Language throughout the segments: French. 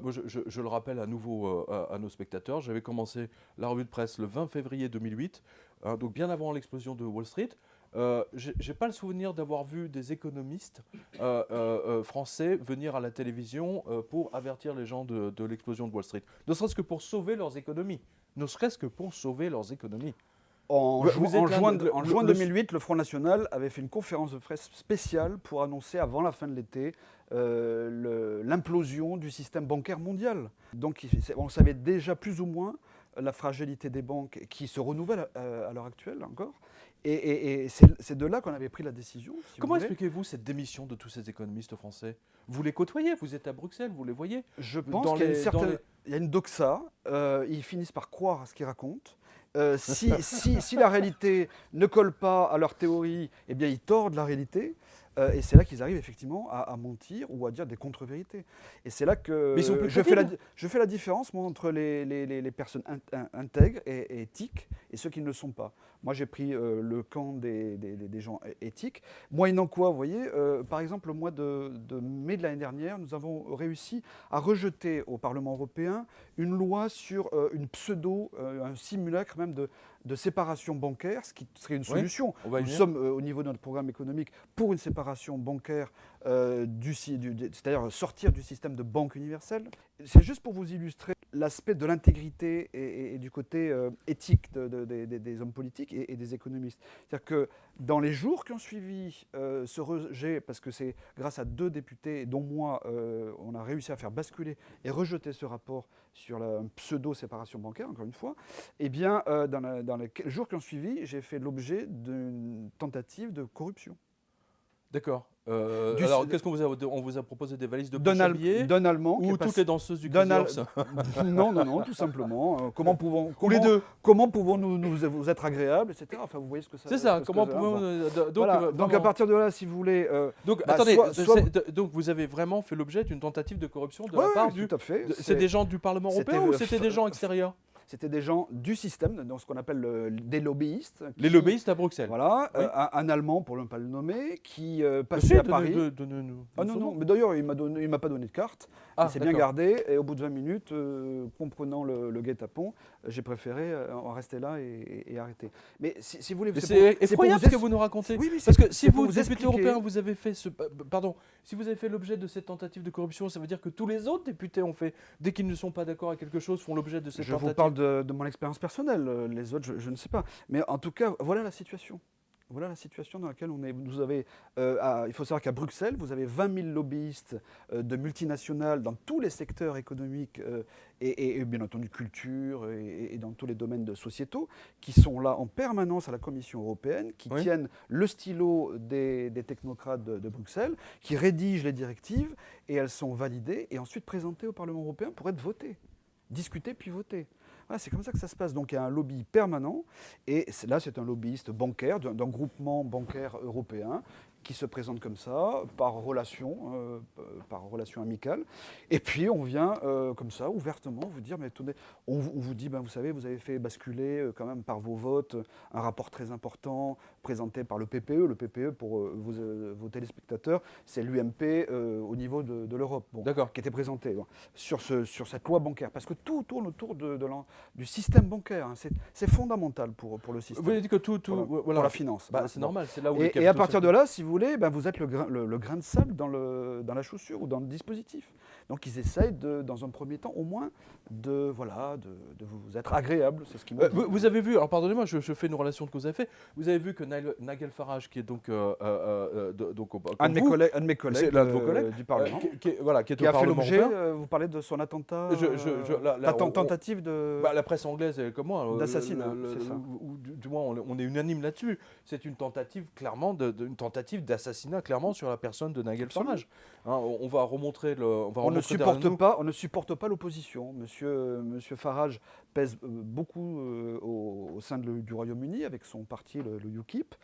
moi, je le rappelle à nouveau à nos spectateurs, j'avais commencé la revue de presse le 20 février 2008, hein, donc bien avant l'explosion de Wall Street. J'ai pas le souvenir d'avoir vu des économistes français venir à la télévision pour avertir les gens de l'explosion de Wall Street. Ne serait-ce que pour sauver leurs économies. Ne serait-ce que pour sauver leurs économies. En, ju- Vous en êtes juin, en juin le- 2008, le Front National avait fait une conférence de presse spéciale pour annoncer avant la fin de l'été l'implosion du système bancaire mondial. Donc on savait déjà plus ou moins la fragilité des banques qui se renouvelle à l'heure actuelle encore. Et c'est de là qu'on avait pris la décision. Si Comment vous voulez. expliquez-vous cette démission de tous ces économistes français? Vous les côtoyez, vous êtes à Bruxelles, vous les voyez. Je pense Dans qu'il y a une les- dans certaine, les- il y a une doxa. Ils finissent par croire à ce qu'ils racontent. Si la réalité ne colle pas à leur théorie, eh bien ils tordent la réalité. Et c'est là qu'ils arrivent effectivement à mentir ou à dire des contre-vérités. Et c'est là que Mais ils sont plus je fais crédibles. je fais la différence moi, entre les personnes intègres et éthiques et ceux qui ne le sont pas. Moi j'ai pris le camp des gens éthiques. Moyennant quoi, vous voyez, par exemple au mois de mai de l'année dernière, nous avons réussi à rejeter au Parlement européen une loi sur un simulacre même de séparation bancaire, ce qui serait une Oui, solution. on va y Nous venir. sommes au niveau de notre programme économique pour une séparation bancaire, c'est-à-dire sortir du système de banque universelle. C'est juste pour vous illustrer l'aspect de l'intégrité et du côté éthique des hommes politiques et des économistes. C'est-à-dire que dans les jours qui ont suivi ce rejet, parce que c'est grâce à 2 députés, dont moi, on a réussi à faire basculer et rejeter ce rapport sur la pseudo-séparation bancaire, encore une fois, eh bien, dans les jours qui ont suivi, j'ai fait l'objet d'une tentative de corruption. D'accord. Du- Alors, qu'est-ce qu'on vous a... On vous a proposé des valises de D'un poche à billets d'un Allemand qui est ou toutes passé. les danseuses du d'un Crazy Al- Horse? Non, tout simplement. Ou les deux. Comment pouvons-nous vous être agréables, etc. Enfin, vous voyez ce que ça. C'est ça. ce que Comment ça- pouvons... bon. Donc, Voilà. Donc à vraiment- partir de là, si vous voulez. Donc, bah, attendez, soit- donc vous avez vraiment fait l'objet d'une tentative de corruption de Ouais, la part ouais, du... tout à fait. C'est des gens du Parlement c'était européen ou le c'était f- des gens extérieurs? C'était des gens du système, donc ce qu'on appelle des lobbyistes. Les lobbyistes à Bruxelles. Voilà, Oui. un Allemand, pour ne pas le nommer, qui Monsieur, passait à Paris. donnez-nous Ah non, son non, nom. mais d'ailleurs, il m'a pas donné de carte. Ah, Il s'est bien d'accord. gardé. Et au bout de 20 minutes, comprenant le guet-apens, j'ai préféré en rester là et arrêter. Mais si vous voulez. Mais pour- c'est pour effroyable vous ce que vous nous racontez. Oui, oui, Parce que si c'est pour vous, vous député expliquer. européen, vous avez fait ce... Pardon. Si vous avez fait l'objet de cette tentative de corruption, ça veut dire que tous les autres députés ont fait, dès qu'ils ne sont pas d'accord avec quelque chose, font l'objet de cette Je vous tentative. parle de mon expérience personnelle. Les autres, je ne sais pas. Mais en tout cas, voilà la situation. Voilà la situation dans laquelle on est. Il faut savoir qu'à Bruxelles, vous avez 20 000 lobbyistes de multinationales dans tous les secteurs économiques et bien entendu culture et dans tous les domaines sociétaux qui sont là en permanence à la Commission européenne, qui Oui. tiennent le stylo des technocrates de Bruxelles, qui rédigent les directives et elles sont validées et ensuite présentées au Parlement européen pour être votées, discutées puis votées. Voilà, c'est comme ça que ça se passe. Donc il y a un lobby permanent, et là c'est un lobbyiste bancaire, d'un groupement bancaire européen, qui se présente comme ça, par relation amicale. Et puis on vient comme ça, ouvertement, vous dire, mais attendez, on vous dit, ben, vous savez, vous avez fait basculer quand même par vos votes un rapport très important présenté par le PPE. Le PPE, pour vos téléspectateurs, c'est l'UMP au niveau de l'Europe. Bon, D'accord. qui était présenté sur cette loi bancaire. Parce que tout tourne autour du système bancaire. Hein. C'est fondamental pour le système, Vous avez dit que tout... pour voilà. la finance. Bah, Hein. c'est Bon. normal, c'est là où... Et à partir de là, si vous voulez, ben, vous êtes le grain de sable dans la chaussure ou dans le dispositif. Donc ils essayent, dans un premier temps, au moins, de vous être agréable. C'est ce qui me Vous avez vu, alors pardonnez-moi, je fais une relation que vous avez fait. Vous avez vu que Nigel Farage, qui est donc... un de mes collègues, c'est l'un de vos collègues, du Parlement, qui est qui au a fait Parlement l'objet, européen. vous parlez de son attentat, tentative de... La presse anglaise, comme moi, D'assassinat, c'est ça. ou du moins on est unanime là-dessus. C'est une tentative clairement une tentative d'assassinat clairement sur la personne de Nigel Absolument. Farage. Hein, on va remontrer On ne supporte pas l'opposition. Monsieur Farage pèse beaucoup au sein du Royaume-Uni avec son parti, le UKIP.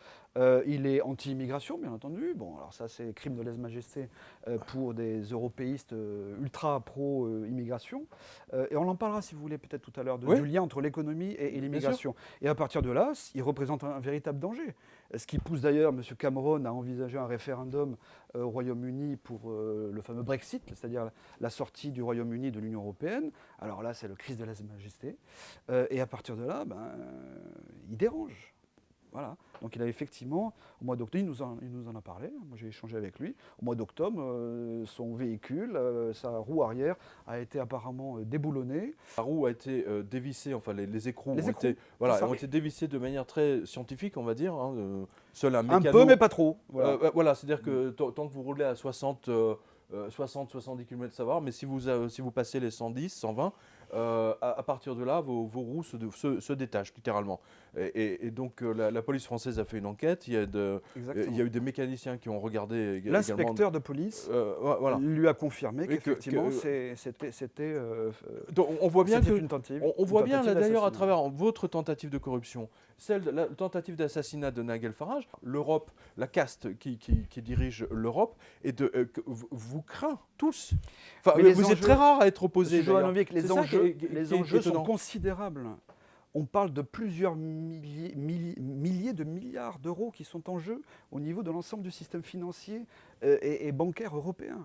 Il est anti-immigration, bien entendu. Bon, alors ça, c'est crime de lèse-majesté pour des européistes ultra pro-immigration. Et on en parlera, si vous voulez, peut-être tout à l'heure, Oui, du lien entre l'économie et bien sûr. l'immigration. Et à partir de là, il représente un véritable danger. Ce qui pousse d'ailleurs M. Cameron à envisager un référendum au Royaume-Uni pour le fameux Brexit, c'est-à-dire la sortie du Royaume-Uni de l'Union européenne. Alors là, c'est le crise de lèse-majesté. Et à partir de là, il dérange. Voilà. Donc il a effectivement, au mois d'octobre, il nous en a parlé, moi j'ai échangé avec lui, au mois d'octobre, son véhicule, sa roue arrière a été apparemment déboulonnée. La roue a été dévissée, enfin les écrous, Les ont, écrous, été, voilà, c'est ça. ont été dévissés de manière très scientifique, on va dire. Hein, seul un Un mécano. peu, mais pas trop. Voilà. Voilà, c'est-à-dire que tant que vous roulez à 60-70 km ça va, mais si vous passez les 110, 120, à partir de là, vos roues se détachent littéralement. Et donc la police française a fait une enquête, il y Exactement. a eu des mécaniciens qui ont regardé également. L'inspecteur de police Voilà. lui a confirmé Et qu'effectivement que- c'était Donc, on voit bien c'était que une tentative. on voit bien là d'ailleurs à d'assassinat. travers votre tentative de corruption, la tentative d'assassinat de Nigel Farage, l'Europe, la caste qui dirige l'Europe, et vous craint tous. Enfin, Mais les vous êtes enjeux- très rare à être opposé. Monsieur d'ailleurs. Jovanovic, C'est les ça enjeux, qui est les enjeux sont étonnant. considérables. On parle de plusieurs milliers de milliards d'euros qui sont en jeu au niveau de l'ensemble du système financier et bancaire européen.